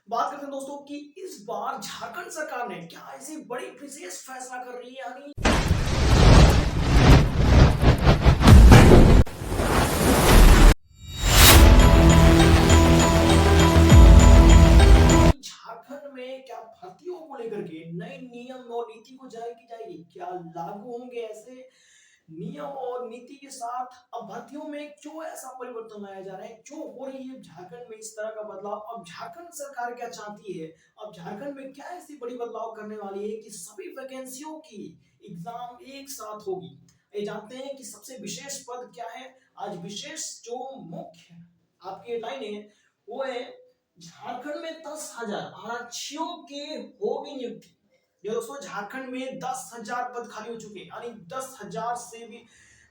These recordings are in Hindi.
बात करते हैं दोस्तों कि इस बार झारखंड सरकार ने क्या ऐसी बड़ी विशेष फैसला कर रही है। यानी झारखंड में क्या भर्तियों को लेकर के नए नियम और नीति को जारी की जाएगी, क्या लागू होंगे ऐसे नियम और नीति के साथ। अब भर्तियों में क्यों ऐसा परिवर्तन लाया जा रहा है, क्यों हो रही है झारखंड में इस तरह का बदलाव। अब झारखंड सरकार क्या चाहती है, अब झारखंड में क्या ऐसी बड़ी बदलाव करने वाली है कि सभी वैकेंसियों की एग्जाम एक साथ होगी। ये जानते हैं कि सबसे विशेष पद क्या है। आज विशेष जो मुख्य आपकी लाइन है वो है झारखंड में 10,000 आरक्षियों के होगी नियुक्ति। ये दोस्तों झारखंड में 10,000 पद खाली हो चुके हैं, यानी 10,000 से भी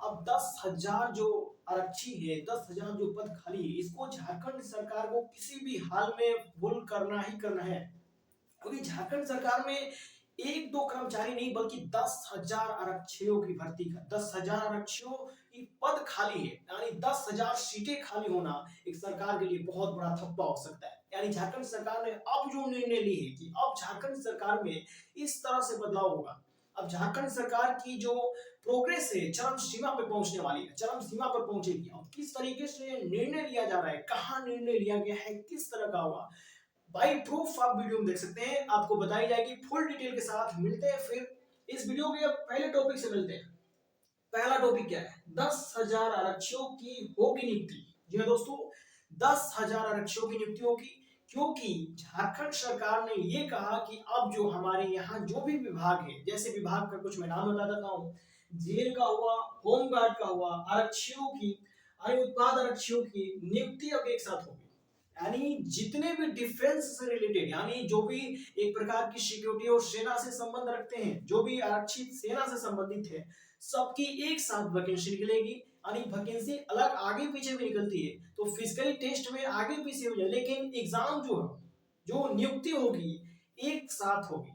अब 10,000 जो आरक्षी है, 10,000 जो पद खाली है, इसको झारखंड सरकार को किसी भी हाल में फुल करना ही करना है। क्योंकि झारखंड सरकार में एक दो कर्मचारी नहीं बल्कि 10,000 आरक्षियों की भर्ती का 10,000 आरक्षियों की पद खाली है, यानी 10,000 सीटें खाली होना एक सरकार के लिए बहुत बड़ा थप्पा हो सकता है। यानी झारखंड सरकार ने अब जो निर्णय ली है कि अब झारखंड सरकार में इस तरह से बदलाव होगा। अब झारखंड सरकार की जो प्रोग्रेस है चरम सीमा पर पहुंचने वाली है, चरम सीमा पर पहुंचेगी। अब किस तरीके से निर्णय लिया जा रहा है, कहां निर्णय लिया गया है, किस तरह का होगा, बाई प्रूफ आप वीडियो में देख सकते हैं, आपको बताई जाएगी फुल डिटेल के साथ। मिलते हैं फिर इस वीडियो के पहले टॉपिक से मिलते हैं। पहला टॉपिक क्या है, 10,000 आरक्षियों की होगी नियुक्ति। जी हाँ दोस्तों, 10,000 आरक्षियों की नियुक्ति होगी, क्योंकि झारखंड सरकार ने ये कहा कि अब जो हमारे यहाँ जो भी विभाग है, जैसे विभाग का कुछ मैं नाम बता देता हूँ, जेल का हुआ, होमगार्ड का हुआ, आरक्षियों की, उत्पाद आरक्षियों की नियुक्ति अब एक साथ होगी। यानी जितने भी डिफेंस से रिलेटेड, यानी जो भी एक प्रकार की सिक्योरिटी और सेना से संबंध रखते हैं, जो भी आरक्षित सेना से संबंधित है, सबकी एक साथ वैकेंसी निकलेगी। यानी वैकेंसी अलग आगे पीछे भी निकलती है तो फिजिकली टेस्ट में आगे पीछे हो जाए, लेकिन एग्जाम जो है, जो नियुक्ति होगी एक साथ होगी।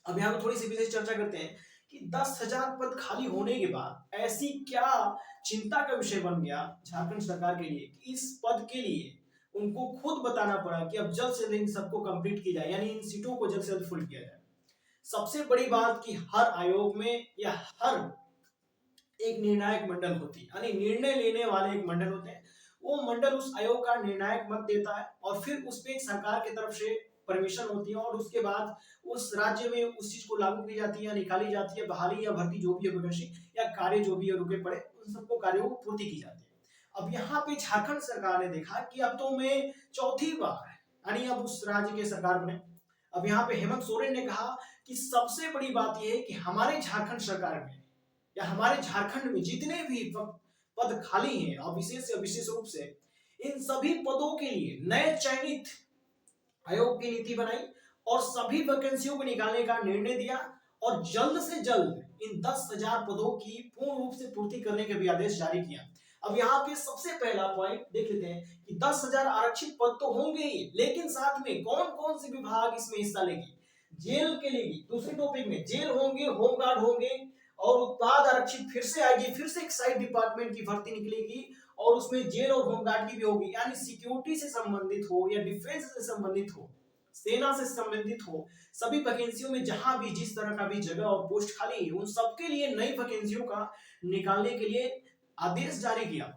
अब यहाँ पर थोड़ी सी विशेष चर्चा करते हैं कि 10,000 पद खाली होने के बाद ऐसी क्या चिंता का विषय बन गया झारखंड सरकार के लिए कि इस पद के लिए उनको खुद बताना पड़ा कि अब जल्द से जल्द इन सबको कंप्लीट किया जाए, यानी इन सीटों को जल्द से जल्द फुल किया जाए। सबसे बड़ी बात कि हर आयोग में या हर एक निर्णायक मंडल होती है, यानी निर्णय लेने वाले एक मंडल होते हैं। वो मंडल उस आयोग का निर्णायक मत देता है और फिर उस पर सरकार की तरफ से परमिशन होती है और उसके बाद उस राज्य में उस चीज को लागू की जाती है या निकाली जाती है। बहाली या भर्ती जो भी है वैकेंसी या कार्य जो भी है रुके पड़े, उन सबको कार्यों को पूर्ति की जाती है। अब यहाँ पे झारखंड सरकार ने देखा कि अब तो मैं चौथी बार है, यानी अब उस राज्य के सरकार बने। अब यहाँ पे हेमंत सोरेन ने कहा कि सबसे बड़ी बात यह है कि हमारे झारखंड सरकार में या हमारे झारखंड में जितने भी पद खाली हैं, और विशेष या विशेष रूप से इन सभी पदों के लिए नए चयनित आयोग की नीति बनाई और सभी वैकेंसियों को निकालने का निर्णय दिया और जल्द से जल्द इन 10,000 पदों की पूर्ण रूप से पूर्ति करने का भी आदेश जारी किया। अब यहाँ पे सबसे पहला पॉइंट देख लेते हैं कि 10,000 आरक्षित पद तो होंगे ही, लेकिन साथ में कौन कौन से विभाग इसमें हिस्सा लेगी। जेल के लेगी, दूसरे टॉपिक में जेल होंगे, होमगार्ड होंगे और उत्पाद आरक्षित फिर से आएगी, फिर से एक साइड डिपार्टमेंट की भर्ती निकलेगी और उसमें जेल और होमगार्ड की भी होगी। यानी सिक्योरिटी से संबंधित हो या डिफेंस से संबंधित हो, सेना से संबंधित हो, सभी वैकेंसियों में जहां भी जिस तरह का भी जगह और पोस्ट खाली है, उन सबके लिए नई वैकेंसियों का निकालने के लिए आदेश जारी किया।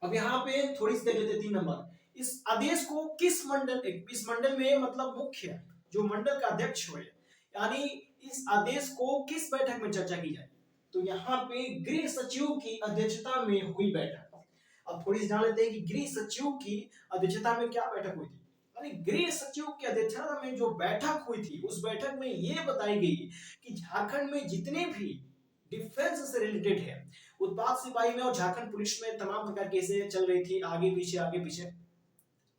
अब यहाँ पे थोड़ी सी देख लेते 3 नंबर, इस आदेश को किस मंडल, इस मंडल में मतलब मुख्य जो मंडल का अध्यक्ष हो, यानी इस आदेश को किस बैठक में चर्चा की जाए, तो यहाँ पे गृह सचिव की अध्यक्षता में हुई बैठक। अब थोड़ी सी जान लेते हैं कि गृह सचिव की अध्यक्षता में क्या बैठक हुई थी। यानी गृह सचिव की अध्यक्षता में जो बैठक हुई थी, उस बैठक में यह बताई गई कि झारखंड में जितने भी डिफेंस से रिलेटेड है, उत्पाद सिपाही में और झारखंड पुलिस में तमाम प्रकार की केसें चल रही थी, आगे पीछे।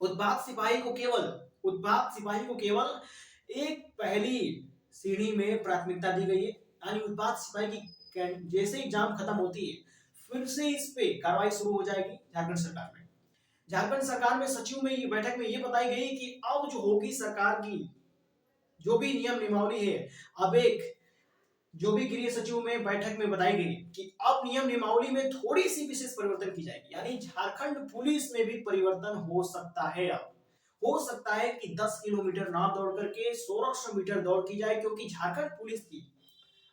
उत्पाद सिपाही को केवल एक पहली सीढ़ी में प्राथमिकता दी गई है। यानी उत्पाद सिपाही की जैसे एग्जाम खत्म होती है फिर से इस पे कार्रवाई शुरू हो जाएगी झारखंड सरकार में। झारखंड सरकार में सचिव में ये बैठक में ये बताई गई कि अब जो होगी सरकार की जो भी नियम नियमावली है, अब एक जो भी गृह सचिव में बैठक में बताई गई कि अब नियम नियमावली में थोड़ी सी विशेष परिवर्तन की जाएगी। यानी झारखंड पुलिस में भी परिवर्तन हो सकता है। अब हो सकता है कि 10 किलोमीटर ना दौड़ करके 1600 मीटर दौड़ की जाए, क्योंकि झारखंड पुलिस की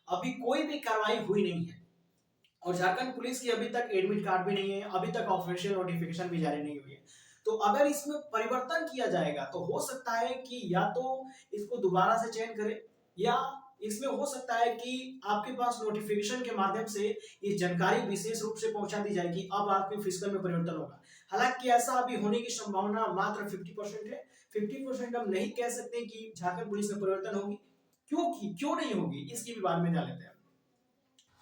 अभी कोई भी कार्रवाई हुई नहीं है और झारखंड पुलिस की अभी तक एडमिट कार्ड भी नहीं है, अभी तक ऑफिशियल नोटिफिकेशन भी जारी नहीं हुई है। तो अगर इसमें परिवर्तन किया जाएगा तो हो सकता है कि या तो इसको दोबारा से चयन करें, या इसमें हो सकता है कि आपके पास नोटिफिकेशन के माध्यम से ये जानकारी विशेष रूप से पहुंचा दी जाए कि अब आपके फिजिकल में परिवर्तन होगा। हालांकि ऐसा अभी होने की संभावना मात्र 50% है। 50% हम नहीं कह सकते कि झारखंड पुलिस में परिवर्तन होगी। क्यों नहीं होगी, इसकी भी बात में जान लेते हैं।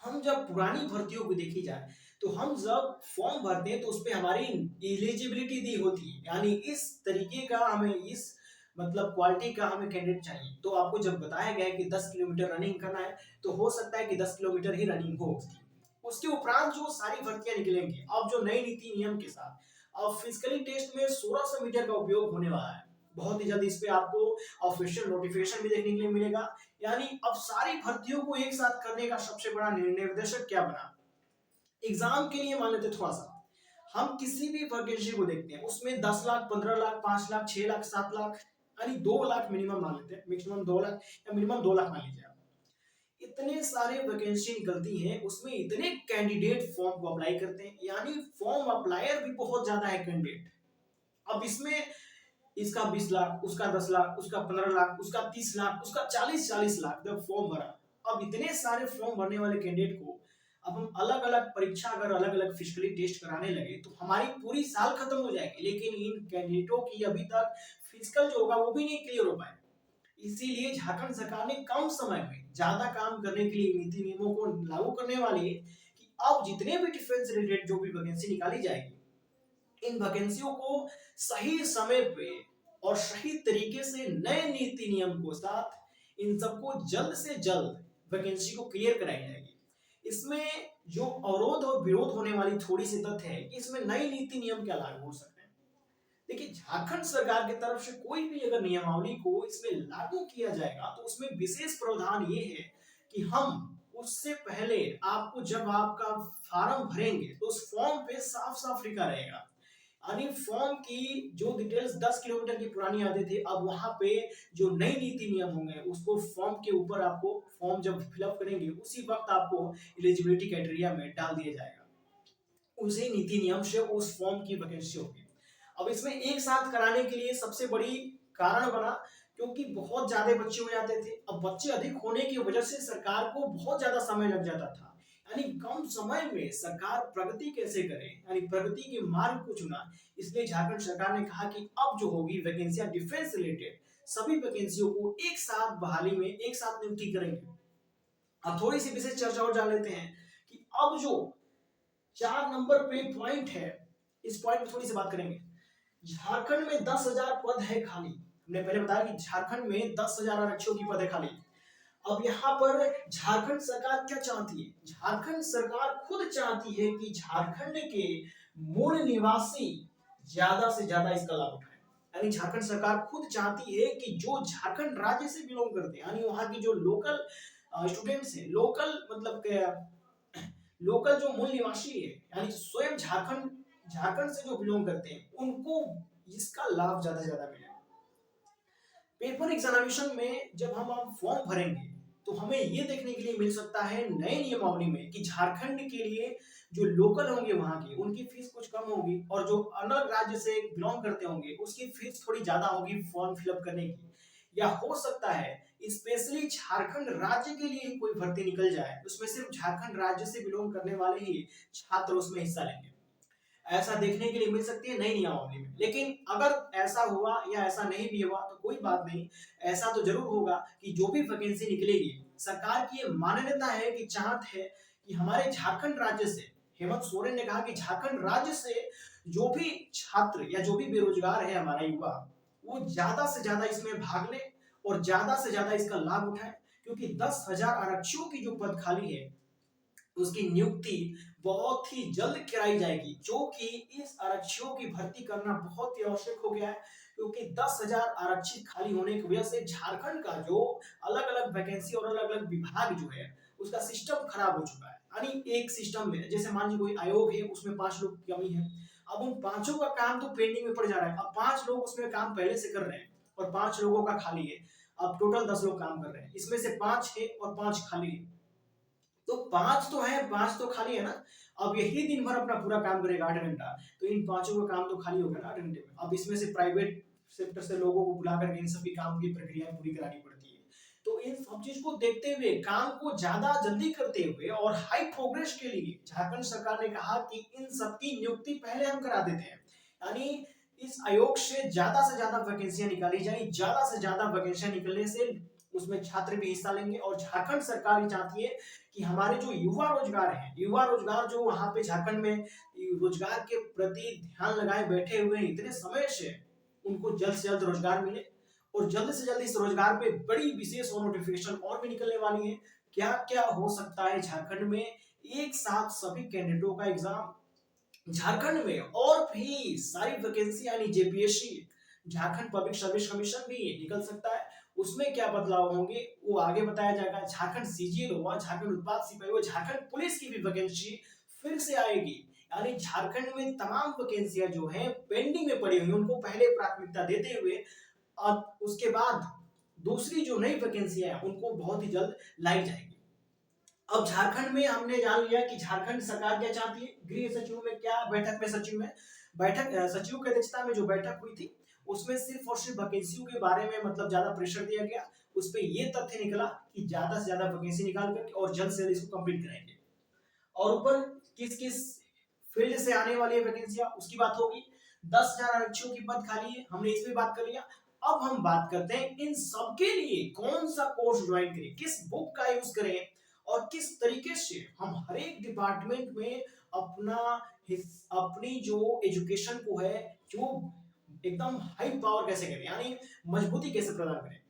हम जब पुरानी भर्तियों को देखी जाए तो हम जब फॉर्म भरते हैं तो उसपे हमारी एलिजिबिलिटी दी होती है, यानी इस तरीके का हमें इस मतलब क्वालिटी का हमें कैंडिडेट चाहिए। तो आपको जब बताया गया है कि 10 किलोमीटर रनिंग करना है तो हो सकता है कि 10 किलोमीटर ही रनिंग हो उसकी। उसके उपरांत जो सारी भर्तियां निकलेंगी अब जो नई नीति नियम के साथ, अब फिजिकली टेस्ट में 1600 मीटर का उपयोग होने वाला है। बहुत ही जल्द इस पे आपको ऑफिशियल नोटिफिकेशन भी देखने के लिए मिलेगा। यानी अब सारी भर्तियों को एक साथ करने का सबसे बड़ा निर्देशक क्या बना, एग्जाम के लिए मान लेते थोड़ा सा, हम किसी भी वैकेंसी को देखते हैं उसमें 10 लाख 15 लाख 5 लाख 6 लाख 7 लाख यानी 2 लाख मिनिमम मान लेते हैं, मैक्सिमम 2 लाख या मिनिमम 2 लाख मान लीजिए आप। इतने सारे वैकेंसी निकलती हैं, उसमें इतने कैंडिडेट फॉर्म को अप्लाई करते हैं, यानी फॉर्म अप्लायर भी बहुत ज्यादा है कैंडिडेट। अब इसमें इसका 20 लाख, उसका 10 लाख, उसका 15 लाख, उसका 30 लाख, उसका 40 लाख जब फॉर्म भरा। अब इतने सारे फॉर्म भरने वाले कैंडिडेट को अब हम अलग अलग परीक्षा अगर अलग अलग फिजिकली टेस्ट कराने लगे तो हमारी पूरी साल खत्म हो जाएगी, लेकिन इन कैंडिडेटों की अभी तक फिजिकल जो होगा वो भी नहीं क्लियर हो पाए। इसीलिए झारखंड सरकार ने कम समय में ज्यादा काम करने के लिए नीति नियमों को लागू करने वाली है कि अब जितने भी डिफेंस रिलेटेड जो भी वैकेंसी निकाली जाएगी, इन वैकेंसियों को सही समय पे और सही तरीके से नए नीति नियम के साथ इन सबको जल्द से जल्द वैकेंसी को क्लियर कराई जाएगी। इसमें जो अवरोध और विरोध होने वाली थोड़ी सी तथ्य है कि इसमें नई नीति नियम क्या लागू हो सकते हैं। देखिए, झारखंड सरकार की तरफ से कोई भी अगर नियमावली को इसमें लागू किया जाएगा तो उसमें विशेष प्रावधान ये है कि हम उससे पहले आपको जब आपका फॉर्म भरेंगे तो उस फॉर्म पे साफ साफ लिखा रहेगा, यानी फॉर्म की जो डिटेल्स 10 किलोमीटर की पुरानी आते थे अब वहां पे जो नई नीति नियम होंगे उसको फॉर्म के ऊपर आपको फॉर्म जब फिलअप करेंगे उसी वक्त आपको एलिजिबिलिटी क्राइटेरिया में डाल दिया जाएगा, उसी नीति नियम से उस फॉर्म की वैकेंसी होगी। अब इसमें एक साथ कराने के लिए सबसे बड़ी कारण बना क्योंकि बहुत ज्यादा बच्चे हो जाते थे। अब बच्चे अधिक होने की वजह से सरकार को बहुत ज्यादा समय लग जाता था, यानी कम समय में सरकार प्रगति कैसे करे, यानी प्रगति के मार्ग को चुना। इसलिए झारखंड सरकार ने कहा कि अब जो होगी वैकेंसियां डिफेंस रिलेटेड सभी वैकेंसियों को एक साथ बहाली में एक साथ नियुक्ति करेंगे। अब थोड़ी सी विशेष चर्चा और जान लेते हैं कि अब जो 4 नंबर पे पॉइंट है, इस पॉइंट में थोड़ी सी बात करेंगे। झारखंड में 10,000 पद है खाली। हमने पहले बताया कि झारखंड में 10,000 आरक्षियों की पद है खाली। अब यहाँ पर झारखंड सरकार क्या चाहती है, झारखंड सरकार खुद चाहती है कि झारखंड के मूल निवासी ज्यादा से ज्यादा इसका लाभ उठाए। यानी झारखंड सरकार खुद चाहती है कि जो झारखंड राज्य से बिलोंग करते हैं, यानी वहां की जो लोकल स्टूडेंट्स है, लोकल मतलब लोकल जो मूल निवासी है, यानी स्वयं झारखंड से जो बिलोंग करते हैं उनको इसका लाभ ज्यादा से ज्यादा मिले। पेपर एग्जामिनेशन में जब हम फॉर्म भरेंगे तो हमें ये देखने के लिए मिल सकता है नए नियमावली में कि झारखंड के लिए जो लोकल होंगे वहां के उनकी फीस कुछ कम होगी और जो अलग राज्य से बिलोंग करते होंगे उसकी फीस थोड़ी ज्यादा होगी फॉर्म फिलअप करने की। या हो सकता है स्पेशली झारखंड राज्य के लिए कोई भर्ती निकल जाए, उसमें सिर्फ झारखंड राज्य से बिलोंग करने वाले ही छात्र उसमें हिस्सा लेंगे। ऐसा देखने के लिए मिल सकती है नई नियमावली में। लेकिन अगर ऐसा हुआ या ऐसा नहीं भी हुआ तो कोई बात नहीं, ऐसा तो जरूर होगा कि जो भी वैकेंसी निकलेगी सरकार की ये मान्यता है कि चाहत है कि हमारे झारखंड राज्य से, हेमंत सोरेन ने कहा कि झारखंड राज्य से जो भी छात्र या जो भी बेरोजगार है हमारा युवा वो ज्यादा से ज्यादा इसमें भाग ले और ज्यादा से ज्यादा इसका लाभ उठाए, क्योंकि 10,000 आरक्षियों की जो पद खाली है उसकी नियुक्ति बहुत ही जल्द कराई जाएगी, जो कि इस आरक्षियों की भर्ती करना बहुत ही आवश्यक हो गया है। क्योंकि 10,000 आरक्षित खाली होने की वजह से झारखंड का जो अलग अलग वैकेंसी और अलग अलग विभाग जो है उसका सिस्टम खराब हो चुका है। यानी एक सिस्टम में जैसे मान लीजिए कोई आयोग है उसमें 5 लोग की कमी है, अब उन पांचों का काम तो पेंडिंग में पड़ जा रहा है। अब 5 लोग उसमें काम पहले से कर रहे हैं और 5 लोगों का खाली है। अब टोटल 10 लोग काम कर रहे हैं, इसमें से 5 है और 5 खाली है। तो 5 तो है, 5 तो खाली है ना। अब यही दिन भर अपना पूरा काम करेगा 8 घंटा, तो इन पांचों का काम तो खाली होगा ना 8 घंटे में। अब इसमें से प्राइवेट सेक्टर से लोगों को बुला करके इन सभी काम की प्रक्रियाएं पूरी करानी पड़ती है। तो इन सब चीज को देखते हुए, काम को ज्यादा जल्दी करते हुए और हाई प्रोग्रेस के लिए झारखंड सरकार ने कहा कि इन सबकी नियुक्ति पहले हम करा देते हैं। यानी इस आयोग से ज्यादा वैकेंसियां निकाली जाए, ज्यादा से ज्यादा वैकेंसियां निकलने से उसमें छात्र भी हिस्सा लेंगे। और झारखंड सरकार ये चाहती है कि हमारे जो युवा रोजगार है, युवा रोजगार जो वहां पे झारखंड में रोजगार के प्रति ध्यान लगाए बैठे हुए हैं इतने समय से, उनको जल्द से जल्द रोजगार मिले। और जल्द से जल्द इस रोजगार पे बड़ी विशेष और नोटिफिकेशन और भी निकलने वाली है। क्या क्या हो सकता है झारखंड में, एक साथ सभी कैंडिडेटों का एग्जाम झारखंड में, और भी सारी वैकेंसी यानी JPSC, Jharkhand public service commission भी निकल सकता है। उसमें क्या बदलाव होंगे वो आगे बताया जाएगा। झारखंड सीजीएल हुआ, झारखंड उत्पाद सिपाही हुआ, झारखंड पुलिस की भी वैकेंसी फिर से आएगी। यानी झारखंड में तमाम वैकेंसियां जो है पेंडिंग में पड़ी हुई, उनको पहले प्राथमिकता देते हुए अब उसके बाद दूसरी जो नई वैकेंसियां हैं उनको बहुत ही जल्द लाई जाएगी। अब झारखंड में हमने जान लिया कि झारखंड सरकार क्या चाहती है। गृह सचिव में क्या बैठक में सचिव में बैठक सचिव की अध्यक्षता में जो बैठक हुई थी, उसमें सिर्फ और सिर्फ वैकेंसियों के बारे में मतलब ज्यादा प्रेशर दिया गया। उस पर यह तथ्य निकला कि ज्यादा से ज्यादा वैकेंसी निकाल करके और जल्द से जल्द इसको कंप्लीट कराएंगे। और ऊपर किस किस फील्ड से आने वाली है वैकेंसियां उसकी बात होगी। 10,000 आरक्षियों की पद खाली है, हमने इस पे बात कर लिया। अब हम बात करते हैं इन सबके लिए कौन सा कोर्स ज्वाइन करें, किस बुक का यूज करें और किस तरीके से हम हर एक डिपार्टमेंट में अपना अपनी जो एजुकेशन को है जो एकदम हाई पावर कैसे करें, यानी मजबूती कैसे प्रदान करें।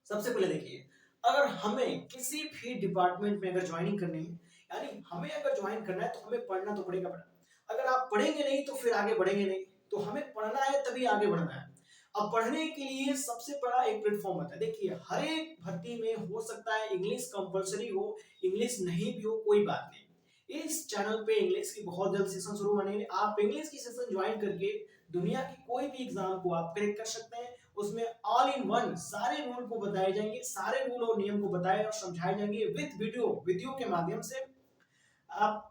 सबसे पहले देखिए, अगर हमें किसी भी डिपार्टमेंट में अगर ज्वाइनिंग करनी है, यानी हमें अगर ज्वाइन करना है तो हमें पढ़ना तो पड़ेगा बड़ा। अगर आप पढ़ेंगे नहीं तो फिर आगे बढ़ेंगे नहीं। तो हमें पढ़ना है तभी आगे बढ़ना है। अब पढ़ने के लिए सबसे बड़ा एक प्लेटफॉर्म होता है। देखिए, हर एक भर्ती में हो सकता है इंग्लिश कंपलसरी हो, इंग्लिश नहीं भी हो, कोई बात नहीं। इस चैनल पे इंग्लिश की बहुत जल्द सेशन शुरू होने वाले, आप इंग्लिश की सेशन ज्वाइन करके दुनिया की कोई भी एग्जाम को आप क्रैक कर सकते हैं। उसमें ऑल इन वन सारे रूल को बताए जाएंगे, सारे रूल और नियम को बताए और समझाए जाएंगे विद वीडियो के माध्यम से। आप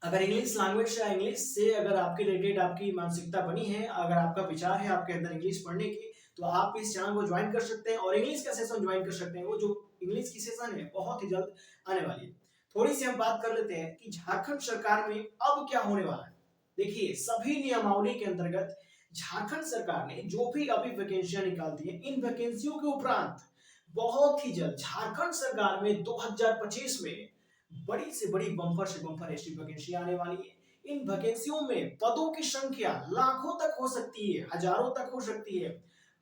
अगर इंग्लिश लैंग्वेज से, इंग्लिश से अगर आपके रिलेटेड आपकी मानसिकता बनी है, अगर आपका विचार है आपके अंदर इंग्लिश पढ़ने की, तो आप इस चैनल को ज्वाइन कर सकते हैं और इंग्लिश का सेशन ज्वाइन कर सकते हैं। वो जो इंग्लिश की सेशन है बहुत ही जल्द आने वाली है। थोड़ी सी हम बात कर लेते हैं कि झारखंड सरकार में अब क्या होने वाला है। देखिए, सभी नियमावली के अंतर्गत झारखंड सरकार ने जो भी अभी वैकेंसियां निकाल दी है, इन वैकेंसियों के उपरांत बहुत ही जल्द झारखंड सरकार में 2025 में बड़ी से बड़ी बम्पर से बम्पर ऐसी वैकेंसी आने वाली है। इन वैकेंसियों में पदों की संख्या लाखों तक हो सकती है, हजारों तक हो सकती है।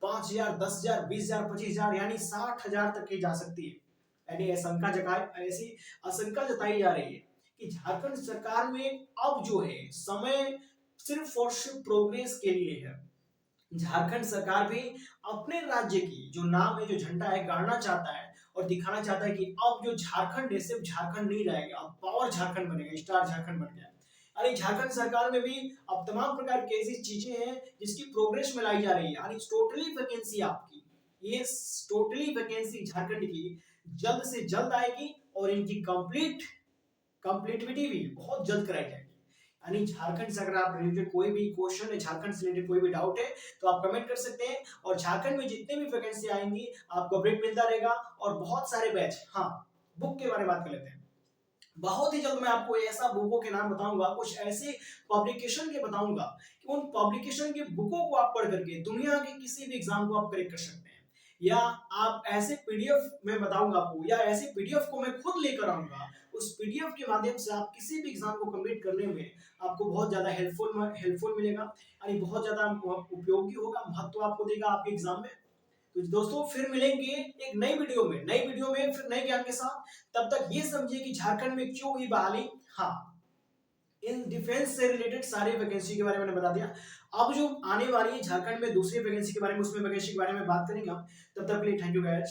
5,000, 10,000, 20,000, 25,000 यानी 60,000 तक की जा सकती है। ऐसी आशंका जताई जा रही है कि झारखंड सरकार में अब जो है समय सिर्फ और सिर्फ प्रोग्रेस के लिए है। झारखंड सरकार भी अपने राज्य की जो नाम है, जो झंडा है, गाड़ना चाहता है और दिखाना चाहता है कि अब जो झारखंड है सिर्फ झारखंड नहीं रहेगा, अब पावर झारखंड बनेगा, स्टार झारखंड बन गया। यानी झारखंड सरकार में भी अब तमाम प्रकार की ऐसी चीजें हैं जिसकी प्रोग्रेस में लाई जा रही है। यानी टोटली वैकेंसी आपकी, ये टोटली वैकेंसी झारखंड की जल्द से जल्द आएगी और इनकी कंप्लीटिविटी भी बहुत जल्द कराई जाएगी। यानी झारखंड से अगर आप रिलेटेड कोई भी क्वेश्चन है, झारखंड से रिलेटेड कोई भी डाउट है, तो आप कमेंट कर सकते हैं। और झारखंड में जितने भी वैकेंसी आएंगी आपको अपडेट मिलता रहेगा और बहुत सारे बैच। हाँ, बुक के बारे में बात कर लेते हैं। बहुत ही जल्द मैं आपको ऐसा बुकों के नाम बताऊंगा, कुछ ऐसे पब्लिकेशन के बताऊंगा कि उन पब्लिकेशन के बुकों को आप पढ़ करके दुनिया के किसी भी एग्जाम को आप क्रैक कर सकते हैं। या आप ऐसे पीडीएफ में बताऊंगा आपको, या ऐसे पीडीएफ को मैं खुद लेकर आऊंगा, उस पीडीएफ के माध्यम से आप किसी भी एग्जाम को कंप्लीट करने में आपको बहुत ज्यादा हेल्पफुल मिलेगा। यानी बहुत ज्यादा उपयोगी होगा, महत्व आपको देगा आपके एग्जाम में। तो दोस्तों फिर मिलेंगे एक नई वीडियो में फिर नए ज्ञान के साथ। तब तक ये समझिए कि झारखंड में क्यों हुई बहाली। हाँ, इन डिफेंस से रिलेटेड सारी वैकेंसी के बारे में मैंने बता दिया। अब जो आने वाली है झारखंड में दूसरी वैकेंसी के बारे में, उसमें वैकेंसी के बारे में बात करेंगे हम। तब तक के लिए थैंक यू गाइस।